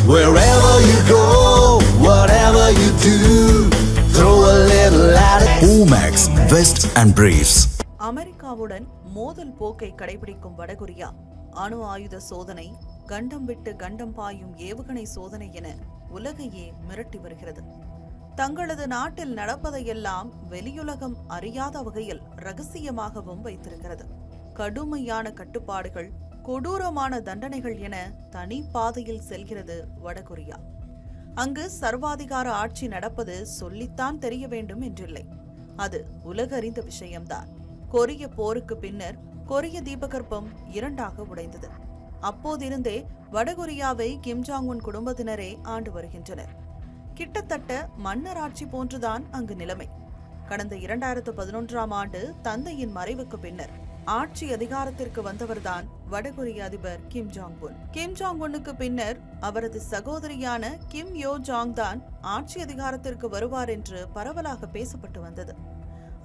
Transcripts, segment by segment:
Wherever you go, whatever you do, throw a little at it. Omax, Vest and Briefs. அமெரிக்காவுடன் மோதல் போக்கை கடைபிடிக்கும் வடகொரியா அணு ஆயுத சோதனை, கண்டம் விட்டு கண்டம் பாயும் ஏவுகணை சோதனை என உலகையே மிரட்டி வருகிறது. தங்களது நாட்டில் நடப்பதையெல்லாம் வெளியுலகம் அறியாத வகையில் ரகசியமாகவும் வைத்திருக்கிறது. கடுமையான கட்டுப்பாடுகள், கொடூரமான தண்டனைகள் என தனி பாதையில் செல்கிறது வடகொரியா. அங்கு சர்வாதிகார ஆட்சி நடப்பது சொல்லித்தான் தெரிய வேண்டும் என்றில்லை. அது உலகறிந்த விஷயம்தான். கொரிய போருக்கு பின்னர் கொரிய தீபகற்பம் இரண்டாக உடைந்தது. அப்போதிருந்தே வடகொரியாவை கிம் ஜாங் உன் குடும்பத்தினரே ஆண்டு வருகின்றனர். கிட்டத்தட்ட மன்னர் ஆட்சி போன்றுதான் அங்கு நிலைமை. கடந்த 2011ஆம் ஆண்டு தந்தையின் மறைவுக்கு பின்னர் ஆட்சி அதிகாரத்திற்கு வந்தவர்தான் வடகொரிய அதிபர் Kim Jong Un. Kim Jong உன்னுக்கு பின்னர் அவரது சகோதரியான கிம் யோ ஜாங் தான் ஆட்சி அதிகாரத்திற்கு வருவார் என்று பரவலாக பேசப்பட்டு வந்தது.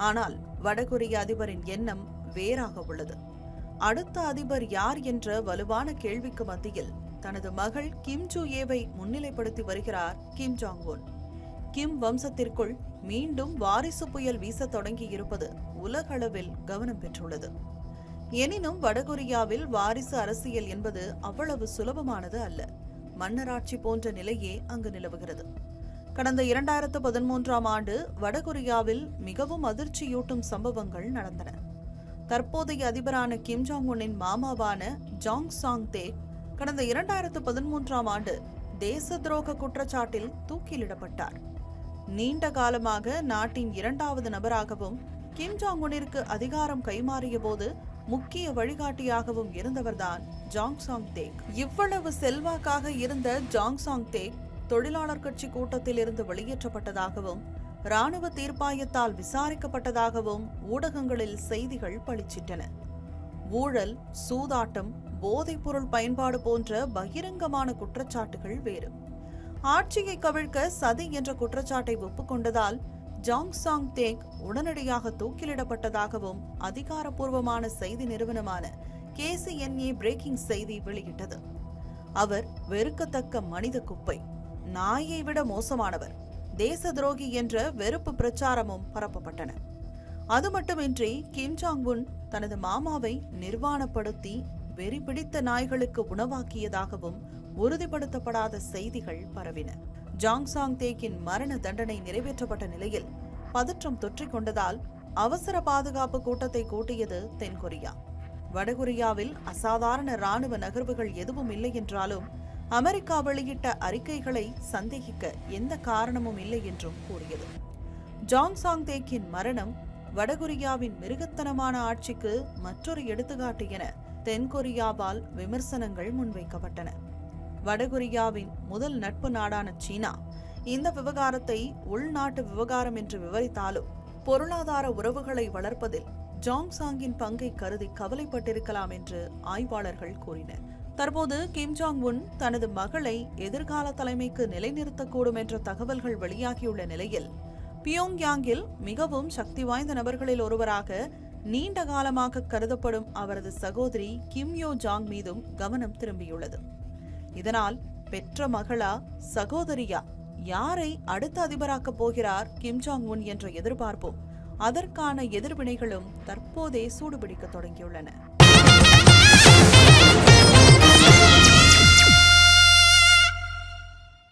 ஆனால் வடகொரிய அதிபரின் எண்ணம் வேறாக உள்ளது. அடுத்த அதிபர் யார் என்ற வலுவான கேள்விக்கு மத்தியில் தனது மகள் கிம் ஜூ ஏவை முன்னிலைப்படுத்தி வருகிறார் கிம் ஜாங் உன். கிம் வம்சத்திற்குள் மீண்டும் வாரிசு புயல் வீச தொடங்கி இருப்பது உலகளவில் கவனம் பெற்றுள்ளது. எனினும் வடகொரியாவில் வாரிசு அரசியல் என்பது அவ்வளவு சுலபமானது அல்ல. மன்னராட்சி போன்ற நிலையே அங்கு நிலவுகிறது. கடந்த 2013ஆம் ஆண்டு வடகொரியாவில் மிகவும் அதிர்ச்சியூட்டும் சம்பவங்கள் நடந்தன. தற்போதைய அதிபரான கிம் ஜாங் உன்னின் மாமாவான ஜாங் சாங் தேக் கடந்த 2013ஆம் ஆண்டு தேச துரோக குற்றச்சாட்டில் தூக்கிலிடப்பட்டார். நீண்ட காலமாக நாட்டின் இரண்டாவது நபராகவும் கிம் ஜாங் உன்னிற்கு அதிகாரம் கைமாறிய போது முக்கிய வழிகாட்டியாகவும் இருந்தவர்தான் ஜாங் சாங் தேக். இவ்வளவு செல்வாக்காக இருந்த ஜாங் சாங் தேக் தொழிலாளர் கட்சி கூட்டத்தில் இருந்து வெளியேற்றப்பட்டதாகவும் ராணுவ தீர்ப்பாயத்தால் விசாரிக்கப்பட்டதாகவும் ஊடகங்களில் செய்திகள் பளிச்சிட்டன. ஊழல், சூதாட்டம், போதைப் பொருள் பயன்பாடு போன்ற பகிரங்கமான குற்றச்சாட்டுகள் வேறு. ஆட்சியை கவிழ்க்க சதி என்ற குற்றச்சாட்டை ஒப்புக்கொண்டதால் ஜாங் சாங் தேக் உடனடியாக தூக்கிலிடப்பட்டதாகவும் அதிகாரப்பூர்வமான செய்தி நிறுவனமான KCNA பிரேக்கிங் செய்தி வெளியிட்டது. அவர் வெறுக்கத்தக்க மனித குப்பை, நாயை விட மோசமானவர், தேச துரோகி என்ற வெறுப்பு பிரச்சாரமும் பரப்பப்பட்டன. அது மட்டுமின்றி கிம் ஜாங் உன் தனது மாமாவை நிர்வாணப்படுத்தி வெறி பிடித்த நாய்களுக்கு உணவாக்கியதாகவும் உறுதிப்படுத்தப்படாத செய்திகள் பரவின. ஜாங் சாங் தேக்கின் மரண தண்டனை நிறைவேற்றப்பட்ட நிலையில் பதற்றம் தொற்றிக் கொண்டதால் அவசர பாதுகாப்பு கூட்டத்தை கூட்டியது தென்கொரியா. வடகொரியாவில் அசாதாரண ராணுவ நகர்வுகள் எதுவும் இல்லை என்றாலும் அமெரிக்கா வெளியிட்ட அறிக்கைகளை சந்தேகிக்க எந்த காரணமும் இல்லை என்றும் கூறியது. ஜாங் சாங் தேக்கின் மரணம் வடகொரியாவின் மிருகத்தனமான ஆட்சிக்கு மற்றொரு எடுத்துக்காட்டு என தென்கொரியாவால் விமர்சனங்கள் முன்வைக்கப்பட்டன. வடகொரியாவின் முதல் நட்பு நாடான சீனா இந்த விவகாரத்தை உள்நாட்டு விவகாரம் என்று விவரித்தாலும் பொருளாதார உறவுகளை வளர்ப்பதில் ஜாங் சாங்கின் பங்கை கருதி கவலைப்பட்டிருக்கலாம் என்று ஆய்வாளர்கள் கூறினர். தற்போது கிம் ஜாங் உன் தனது மகளை எதிர்கால தலைமைக்கு நிலைநிறுத்தக்கூடும் என்ற தகவல்கள் வெளியாகியுள்ள நிலையில் பியோங்யாங்கில் மிகவும் சக்தி வாய்ந்த நபர்களில் ஒருவராக நீண்ட காலமாக கருதப்படும் அவரது சகோதரி கிம் யோ ஜாங் மீதும் கவனம் திரும்பியுள்ளது. இதனால் பெற்ற மகளா, சகோதரியா, யாரை அடுத்த அதிபராக்கப் போகிறார் கிம் ஜாங் உன் என்ற எதிர்பார்ப்பும் அதற்கான எதிர்வினைகளும் தற்போதே சூடுபிடிக்க தொடங்கியுள்ளன.